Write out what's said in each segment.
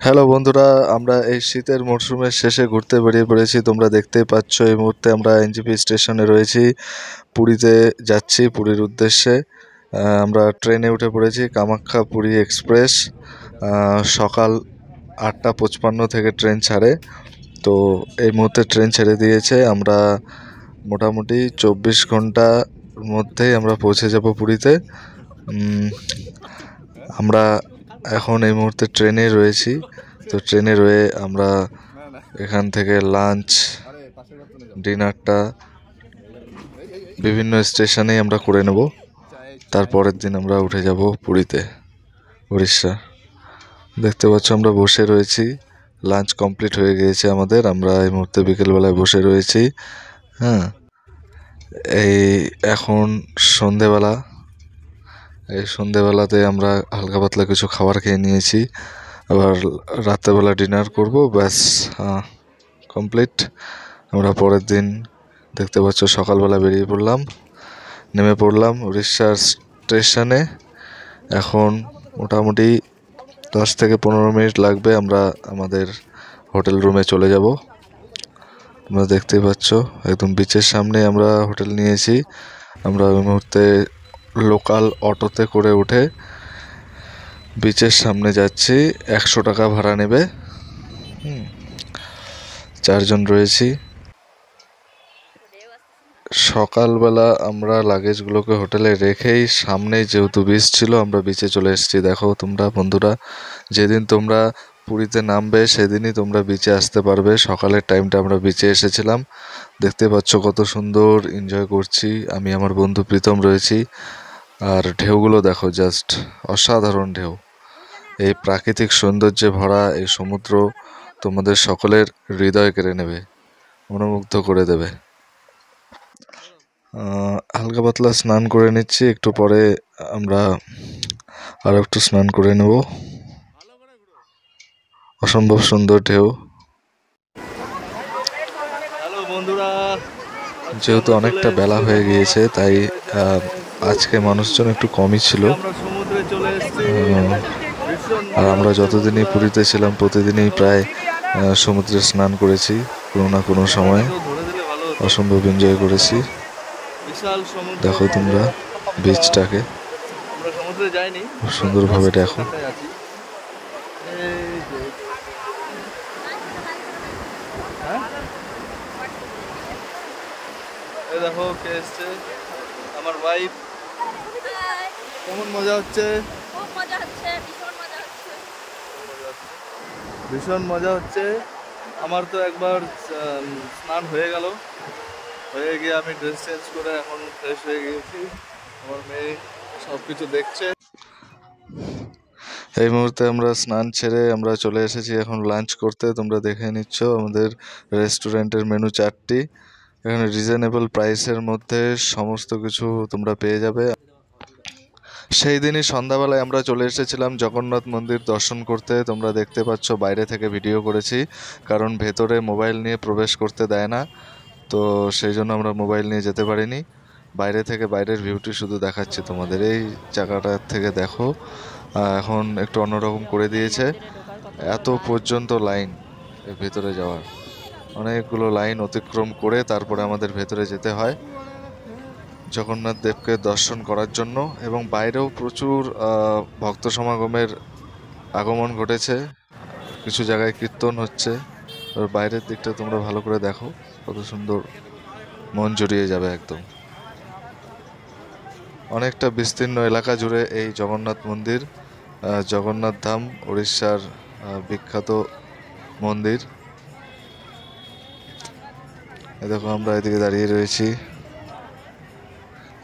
Hello বন্ধুরা, আমরা এই শীতের মরশুমের শেষে ঘুরতে বেরিয়ে পড়েছি। তোমরা দেখতেই পাচ্ছ এই মুহূর্তে আমরা এনজেপি স্টেশনে রয়েছি। পুরীতে যাচ্ছি, পুরীর উদ্দেশ্যে। আমরা ট্রেনে উঠে পড়েছি, কামাখ্যা পুরী এক্সপ্রেস। সকাল 8:55 থেকে ট্রেন ছাড়ে। তো এই মুহূর্তে ট্রেন ছেড়ে দিয়েছে। আমরা মোটামুটি 24 ঘন্টার মধ্যেই আমরা পৌঁছে যাব পুরীতে। আমরা এখন এই মুহূর্তে ট্রেনে রয়েছি। তো ট্রেনে রয়ে আমরা এখান থেকে লাঞ্চ, ডিনারটা বিভিন্ন স্টেশনেই আমরা করে নেব। তারপরের দিন আমরা উঠে যাব পুরীতে, উড়িষ্যা। দেখতে পাচ্ছ আমরা বসে রয়েছি, লাঞ্চ কমপ্লিট হয়ে গিয়েছে আমাদের। আমরা এই মুহূর্তে বিকেলবেলায় বসে রয়েছি। হ্যাঁ, এই এখন সন্ধেবেলা। এই সন্ধেবেলাতে আমরা হালকা পাতলা কিছু খাবার খেয়ে নিয়েছি। আবার রাত্রেবেলা ডিনার করব, ব্যাস কমপ্লিট। আমরা পরের দিন দেখতে পাচ্ছ সকালবেলা বেরিয়ে পড়লাম, নেমে পড়লাম উড়িষ্যার স্টেশনে। এখন মোটামুটি 10 থেকে 15 মিনিট লাগবে, আমরা আমাদের হোটেল রুমে চলে যাব। তোমরা দেখতেই পাচ্ছ একদম বিচের সামনে আমরা হোটেল নিয়েছি। আমরা ওই মুহূর্তে লোকাল অটোতে করে উঠে বিচের সামনে যাচ্ছি। 100 টাকা ভাড়া নেবে। 4 জন রয়েছি। সকালবেলা আমরা লাগেজগুলোকে হোটেলে রেখেই সামনেই যেহেতু বিচ ছিল, আমরা বিচে চলে এসেছি। দেখো তোমরা বন্ধুরা, যেদিন তোমরা পুরীতে নামবে সেদিনই তোমরা বিচে আসতে পারবে। সকালের টাইমটা আমরা বিচে এসেছিলাম। দেখতে পাচ্ছ কত সুন্দর এনজয় করছি। আমি আমার বন্ধু প্রীতম রয়েছি। আর ঢেউগুলো দেখো, জাস্ট অসাধারণ ঢেউ। এই প্রাকৃতিক সৌন্দর্যে ভরা এই সমুদ্র তোমাদের সকলের হৃদয় কেড়ে নেবে, মনোমুগ্ধ করে দেবে। হালকা পাতলা স্নান করে নিচ্ছি, একটু পরে আমরা আর একটু স্নান করে নেব। অসম্ভব সুন্দর ঢেউ। হ্যালো বন্ধুরা, যেহেতু অনেকটা বেলা হয়ে গিয়েছে, তাই আজকে মানুষজন একটু কমই ছিল। আমরা সমুদ্রে চলে এসেছি। আর আমরা যতদিনই পুরীতে ছিলাম প্রতিদিনই প্রায় সমুদ্রে স্নান করেছি কোনো না কোনো সময়। অসম্ভব এনজয় করেছি। বিশাল সমুদ্র। দেখো তোমরা বিচটাকে আমরা সমুদ্রে যাইনি, খুব সুন্দরভাবে দেখো। এই দেখো কে এসছে, আমার ওয়াইফ। কেমন মজা হচ্ছে? খুব মজা হচ্ছে, ভীষণ মজা হচ্ছে। ভীষণ মজা হচ্ছে। আমার তো একবার স্নান হয়ে গেল, হয়ে গিয়ে আমি ড্রেস চেঞ্জ করে এখন ফ্রেশ হয়ে গিয়েছি। আমার মেয়ে সব কিছু দেখছে। এই মুহূর্তে আমরা স্নান ছেড়ে আমরা চলে এসেছি এখন লাঞ্চ করতে। তোমরা দেখে নিচ্ছ আমাদের রেস্টুরেন্টের মেনু চার্টটি। এখানে রিজনেবল প্রাইসের মধ্যে সমস্ত কিছু তোমরা পেয়ে যাবে। সেই দিনই সন্ধ্যাবেলায় আমরা চলে এসেছিলাম জগন্নাথ মন্দির দর্শন করতে। তোমরা দেখতে পাচ্ছ বাইরে থেকে ভিডিও করেছি, কারণ ভেতরে মোবাইল নিয়ে প্রবেশ করতে দেয় না। তো সেই জন্য আমরা মোবাইল নিয়ে যেতে পারিনি। বাইরে থেকে বাইরের ভিউটি শুধু দেখাচ্ছি তোমাদের। এই জায়গাটার থেকে দেখো, এখন একটু অন্যরকম করে দিয়েছে। এত পর্যন্ত লাইন এর ভেতরে যাওয়ার, অনেকগুলো লাইন অতিক্রম করে তারপরে আমাদের ভেতরে যেতে হয় জগন্নাথ দেবকে দর্শন করার জন্য। এবং বাইরেও প্রচুর ভক্ত সমাগমের আগমন ঘটেছে। কিছু জায়গায় কীর্তন হচ্ছে। আর বাইরের দিকটা তোমরা ভালো করে দেখো, কত সুন্দর, মন জড়িয়ে যাবে একদম। অনেকটা বিস্তীর্ণ এলাকা জুড়ে এই জগন্নাথ মন্দির, জগন্নাথ ধাম, উড়িষ্যার বিখ্যাত মন্দির। এ দেখো আমরা এদিকে দাঁড়িয়ে রয়েছি।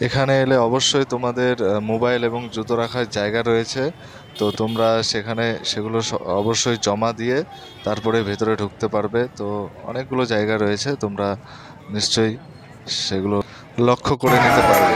এখানে এলে অবশ্যই তোমাদের মোবাইল এবং জুতো রাখার জায়গা রয়েছে। তো তোমরা সেখানে সেগুলো অবশ্যই জমা দিয়ে তারপরে ভেতরে ঢুকতে পারবে। তো অনেকগুলো জায়গা রয়েছে, তোমরা নিশ্চয়ই সেগুলো লক্ষ্য করে নিতে পারবে।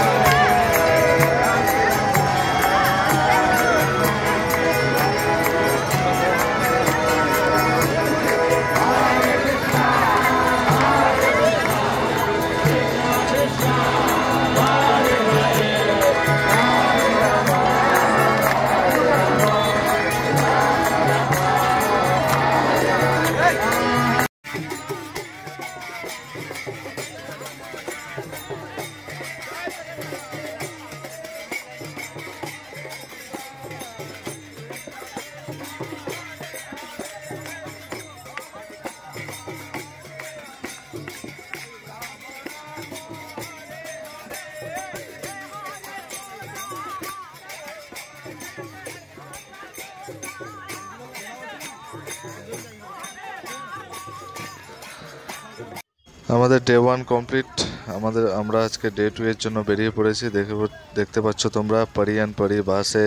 আমাদের ডে 1 কমপ্লিট। আমরা আজকে ডে 2 এর জন্য বেরিয়ে পড়েছি। দেখতে পাচ্ছ তোমরা পারি অ্যান্ড পারি বাসে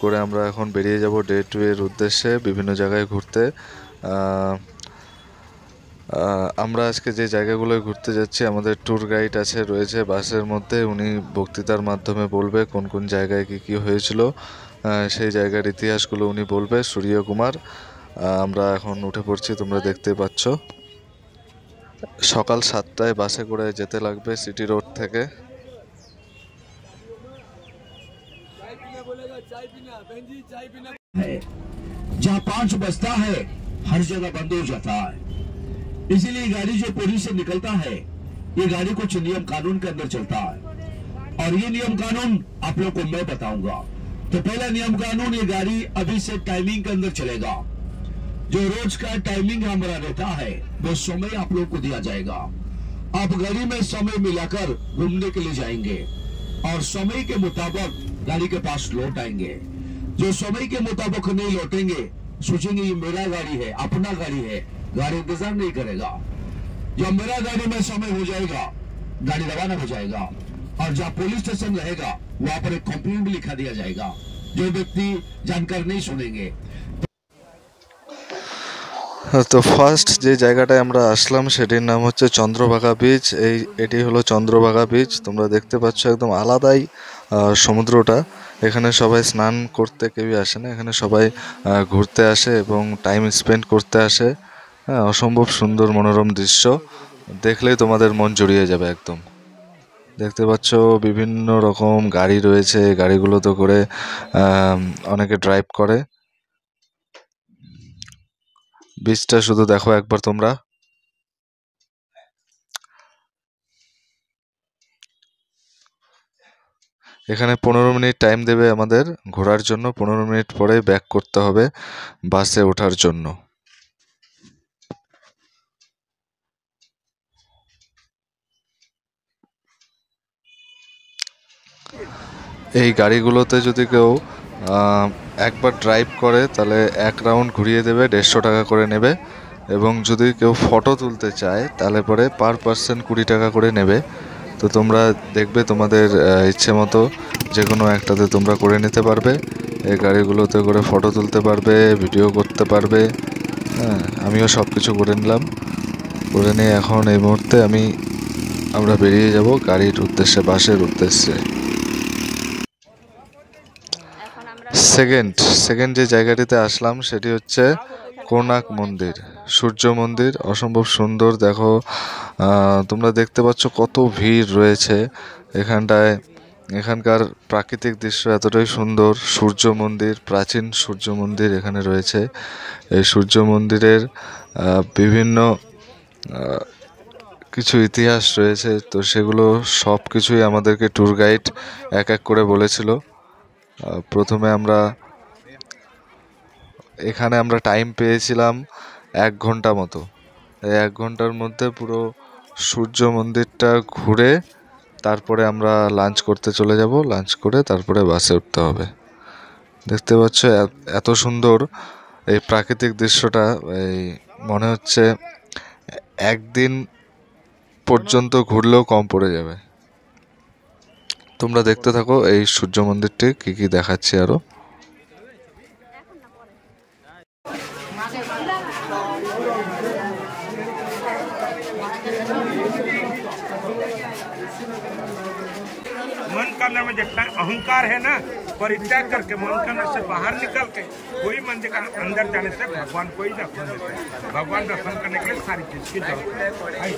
করে আমরা এখন বেরিয়ে যাব ডে 2 এর উদ্দেশ্যে বিভিন্ন জায়গায় ঘুরতে। আমরা আজকে যে জায়গাগুলোয় ঘুরতে যাচ্ছি, আমাদের ট্যুর গাইড রয়েছে বাসের মধ্যে। উনি বক্তৃতার মাধ্যমে বলবে কোন কোন জায়গায় কি হয়েছিল, সেই জায়গার ইতিহাসগুলো উনি বলবে। সূর্য কুমার। আমরা এখন উঠে পড়ছি, তোমরা দেখতে পাচ্ছ। সকাল 7টায় বাসে করে যেতে লাগবে সিটি রোড থেকে। जहाँ 5 बजता है हर जगह बंद हो जाता है, इसीलिए गाड़ी जो पुरी से निकलता है ये गाड़ी कुछ नियम कानून के अंदर चलता है, और ये नियम कानून आप लोग को मैं बताऊंगा। तो पहला नियम कानून, ये गाड़ी अभी से टाइमिंग के अंदर चलेगा। जो रोज का टाइमिंग हमारा रहता है वो समय आप लोग को दिया जाएगा। आप गाड़ी में समय मिलाकर घूमने के लिए जाएंगे और समय के मुताबिक गाड़ी के पास लौट आएंगे। जो समय के मुताबिक नहीं लौटेंगे सोचेंगे ये मेरा गाड़ी है, अपना गाड़ी है, गाड़ी इंतजार नहीं करेगा। जब मेरा गाड़ी में समय हो जाएगा गाड़ी रवाना हो जाएगा, और जहाँ पुलिस स्टेशन रहेगा वहां पर एक कंप्लेंट भी लिखा दिया जाएगा। जो व्यक्ति जानकर नहीं सुनेंगे। তো ফার্স্ট যে জায়গাটায় আমরা আসলাম সেটির নাম হচ্ছে চন্দ্রভাগা বিচ। এটি হলো চন্দ্রভাগা বিচ। তোমরা দেখতে পাচ্ছ একদম আলাদাই সমুদ্রটা। এখানে সবাই স্নান করতে কেউই আসে না, এখানে সবাই ঘুরতে আসে এবং টাইম স্পেন্ড করতে আসে। হ্যাঁ, অসম্ভব সুন্দর মনোরম দৃশ্য, দেখলেই তোমাদের মন জড়িয়ে যাবে একদম। দেখতে পাচ্ছ বিভিন্ন রকম গাড়ি রয়েছে, গাড়িগুলোতে করে অনেকে ড্রাইভ করে। বিচটা শুধু দেখো একবার তোমরা। এখানে 15 মিনিট টাইম দেবে আমাদের ঘোরার জন্য। 15 মিনিট পরে ব্যাক করতে হবে বাসে ওঠার জন্য। এই গাড়িগুলোতে যদি কেউ একবার ড্রাইভ করে তাহলে এক রাউন্ড ঘুরিয়ে দেবে, 150 টাকা করে নেবে। এবং যদি কেউ ফটো তুলতে চায় তাহলে পরে পার পার্সন 20 টাকা করে নেবে। তো তোমরা দেখবে তোমাদের ইচ্ছে মতো যে কোনো একটাতে তোমরা করে নিতে পারবে। এই গাড়িগুলোতে করে ফটো তুলতে পারবে, ভিডিও করতে পারবে। হ্যাঁ, আমিও সব কিছু করে নিলাম। করে নিয়ে এখন এই মুহূর্তে আমরা বেরিয়ে যাব গাড়ির উদ্দেশ্যে, বাসের উদ্দেশ্যে। সেকেন্ড যে জায়গাটিতে আসলাম সেটি হচ্ছে কোনার্ক মন্দির, সূর্য মন্দির। অসম্ভব সুন্দর। দেখো তোমরা দেখতে পাচ্ছ কত ভিড় রয়েছে এখানটায়। এখানকার প্রাকৃতিক দৃশ্য এতটাই সুন্দর। সূর্য মন্দির, প্রাচীন সূর্য মন্দির এখানে রয়েছে। এই সূর্য মন্দিরের বিভিন্ন কিছু ইতিহাস রয়েছে, তো সেগুলো সব কিছুই আমাদেরকে ট্যুর গাইড এক এক করে বলেছিল। প্রথমে এখানে আমরা টাইম পেয়েছিলাম 1 ঘন্টা মতো। এই 1 ঘন্টার মধ্যে পুরো সূর্য মন্দিরটা ঘুরে তারপরে আমরা লাঞ্চ করতে চলে যাব। লাঞ্চ করে তারপরে বাসে উঠতে হবে। দেখতে পাচ্ছ এত সুন্দর এই প্রাকৃতিক দৃশ্যটা, এই মনে হচ্ছে একদিন পর্যন্ত ঘুরলেও কম পড়ে যাবে। তোমরা দেখতে থাকো এই সূর্য মন্দিরটি কি কি দেখাচ্ছি আরো। मन करने में जितना अहंकार है ना, परित्याग करके मन करने से बाहर निकल के कोई मंदिर का अंदर जाने से भगवान को ही दर्शन देते हैं। भगवान दर्शन करने के लिए सारी चीज की जरूरत है।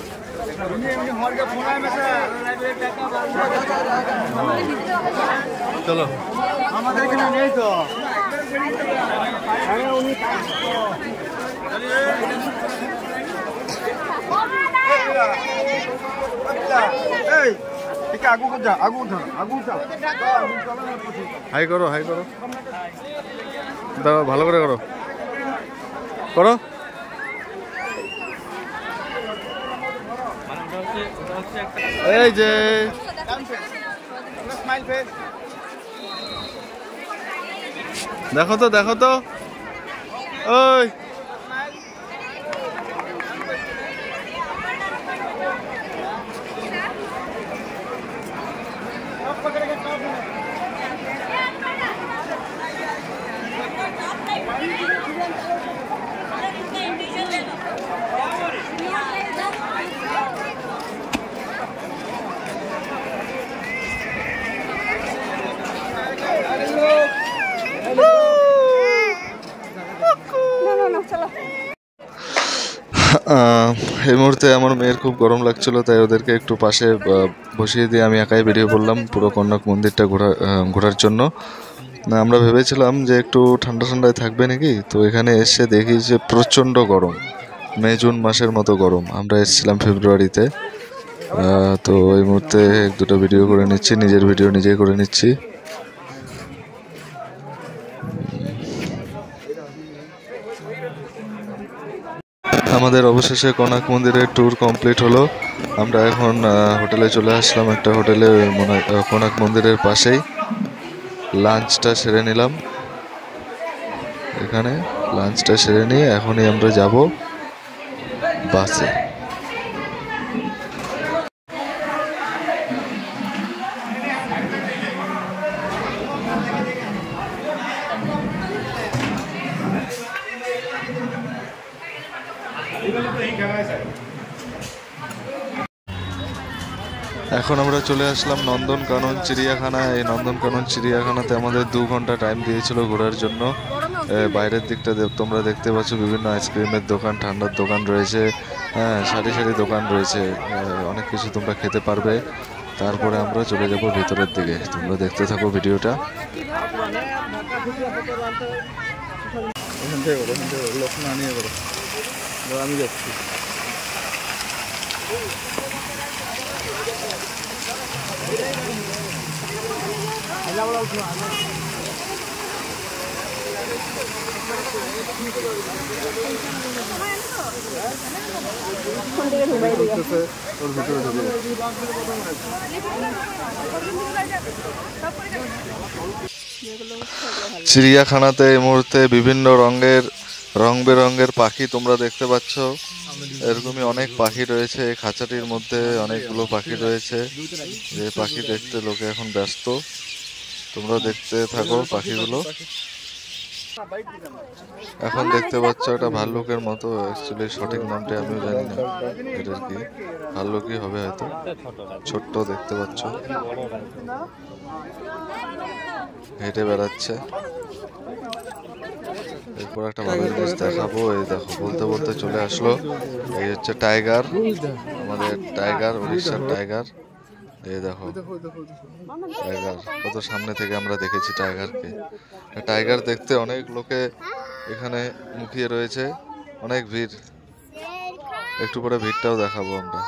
চলো আমাদের এখানে নেই তো। এই ঠিক আগু যা, আগু যা, আগু যা। হাই করো, হাই করো, দাও ভালো করে করো, করো। এই যে দেখো তো, দেখো তো, ওই চলো এই মুহূর্তে আমার মেয়ের খুব গরম লাগছিল, তাই ওদেরকে একটু পাশে বসিয়ে দিয়ে আমি একাই বেরিয়ে পড়লাম পুরো কনক মন্দিরটা ঘোরার জন্য। আমরা ভেবেছিলাম যে একটু ঠান্ডা ঠান্ডায় থাকবে নাকি, তো এখানে এসে দেখি যে প্রচণ্ড গরম, মে জুন মাসের মতো গরম। আমরা এসেছিলাম ফেব্রুয়ারিতে। তো এই মুহূর্তে এক দুটো ভিডিও করে নিচ্ছি, নিজের ভিডিও নিজেই করে নিচ্ছি। আমাদের অবশেষে কনক মন্দিরের ট্যুর কমপ্লিট হলো। আমরা এখন হোটেলে চলে আসলাম, একটা হোটেলে কনক মন্দিরের পাশেই। লাঞ্চটা সেরে নিলাম, এখানে লাঞ্চটা সেরে নিয়ে এখনই আমরা যাব বাসে। এখন আমরা চলে আসলাম নন্দনকানন চিড়িয়াখানা। এই নন্দনকানন চিড়িয়াখানাতে আমাদের 2 ঘন্টা টাইম দিয়েছিল ঘোরার জন্য। বাইরের দিকটা তোমরা দেখতে পাচ্ছ, বিভিন্ন আইসক্রিমের দোকান, ঠান্ডার দোকান রয়েছে, হ্যাঁ, সারি সারি দোকান রয়েছে, অনেক কিছু তোমরা খেতে পারবে। তারপরে আমরা চলে যাব ভিতরের দিকে, তোমরা দেখতে থাকো ভিডিওটা। আমি যাচ্ছি। চিড়িয়াখানাতে এই মুহূর্তে বিভিন্ন রং বেরঙের পাখি তোমরা দেখতে পাচ্ছ। এরকমই অনেক পাখি রয়েছে এই খাঁচাটির মধ্যে, অনেকগুলো পাখি রয়েছে। যে পাখি দেখতে লোকে এখন ব্যস্ত, তোমরা দেখতে থাকো পাখিগুলো। এখন দেখতে পাচ্ছ এটা ভাল্লুকের মতো, অ্যাকচুয়ালি সঠিক নামটা আমিও জানি না এটার কি, ভাল্লুকই হবে হয়তো, ছোট্ট দেখতে পাচ্ছ, হেঁটে বেড়াচ্ছে। এরপর একটা ভালো জিনিস দেখাবো, এই দেখো বলতে বলতে চলে আসলো। এই হচ্ছে টাইগার, আমাদের টাইগার, উড়িষ্যার টাইগার। এই দেখো টাইগার, কত সামনে থেকে আমরা দেখেছি টাইগারকে। টাইগার দেখতে অনেক লোকে এখানে মুখিয়ে রয়েছে, অনেক ভিড়। একটু পরে ভিড়টাও দেখাবো আমরা।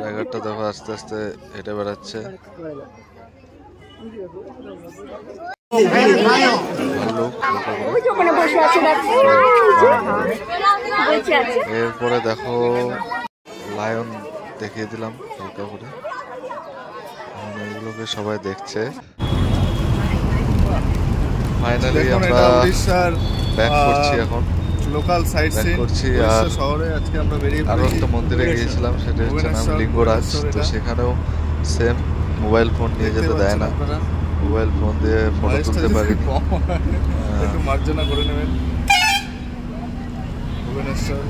টাইগারটা দেখো আস্তে আস্তে হেঁটে বেড়াচ্ছে। এরপরে দেখো লায়ন দেখিয়ে দিলাম হালকা করে, এগুলোকে সবাই দেখছে। ফাইনালি আমরা উড়িষ্যার ব্যাক করছি, এখন লোকাল সাইট সিন করছি। আর শহরে আজকে আমরা বেরিয়ে আরো একটা মন্দিরে গিয়েছিলাম, সেটা হচ্ছে নাম লিঙ্গরাজ। তো সেখানেও সেম, মোবাইল ফোন নিয়ে যেতে দেয় না, মোবাইল ফোন দিয়ে ফটো তুলতে পারিনি। একটু মার্জনা করে নেবেন। ভুবনেশ্বর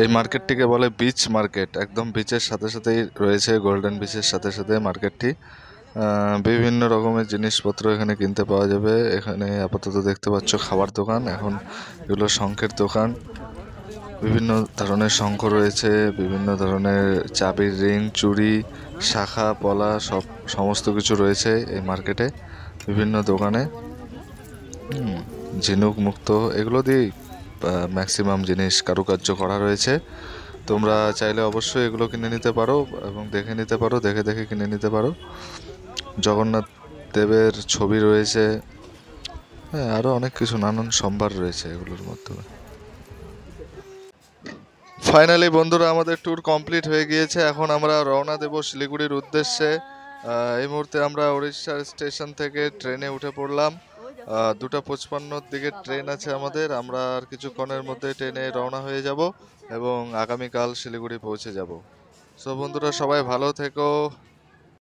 এই মার্কেটটিকে বলে বিচ মার্কেট, একদম বিচের সাথে সাথেই রয়েছে, গোল্ডেন বিচের সাথে সাথে মার্কেটটি। বিভিন্ন রকমের জিনিসপত্র এখানে কিনতে পাওয়া যাবে। এখানে আপাতত দেখতে পাচ্ছ খাবার দোকান, এখন এগুলো শঙ্খের দোকান। বিভিন্ন ধরনের শঙ্খ রয়েছে, বিভিন্ন ধরনের চাবির রিং, চুড়ি, শাখা পলা, সমস্ত কিছু রয়েছে এই মার্কেটে, বিভিন্ন দোকানে। ঝিনুক মুক্ত এগুলো দিয়েই ম্যাক্সিমাম জিনিস কারুকার্য করা রয়েছে। তোমরা চাইলে অবশ্যই এগুলো কিনে নিতে পারো এবং দেখে নিতে পারো, দেখে দেখে কিনে নিতে পারো। জগন্নাথ দেবের ছবি রয়েছে, হ্যাঁ, আরও অনেক কিছু, নানান সম্ভার রয়েছে এগুলোর মাধ্যমে। ফাইনালি বন্ধুরা আমাদের ট্যুর কমপ্লিট হয়ে গিয়েছে। এখন আমরা রওনা দেব শিলিগুড়ির উদ্দেশ্যে। এই মুহূর্তে আমরা উড়িষ্যার স্টেশন থেকে ট্রেনে উঠে পড়লাম। 2:55 দিকে ট্রেন আছে আমাদের। আমরা আর কিছুক্ষণের মধ্যে ট্রেনে রওনা হয়ে যাব এবং আগামীকাল শিলিগুড়ি পৌঁছে যাব। সো বন্ধুরা সবাই ভালো থেকো।